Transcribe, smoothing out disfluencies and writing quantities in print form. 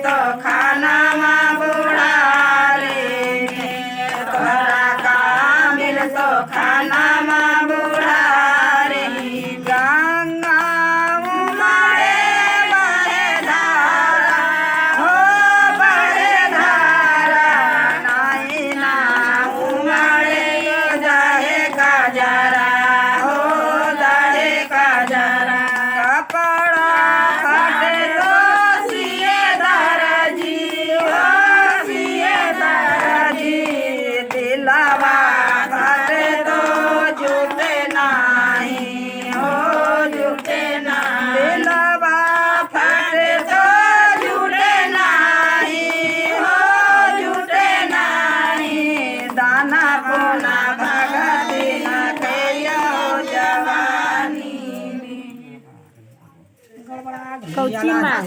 तो खाना में बूढ़ा रे तोहरा का मिल तो खाना में बूढ़ा रे गंगा उमड़े बहे धारा हो बहे धारा नाई ना उमड़े जाहे का जरा हो जाहे का जरा कपड़ा फटे तो सिए दर्जी हो सिए दर्जी दिलवा फटे तो झूठे नहीं हो झूठे नहीं दिलवा फटे तो झूठे नहीं हो झूठे नहीं दाना पोना भगती न कहियो जवानी कौची मांग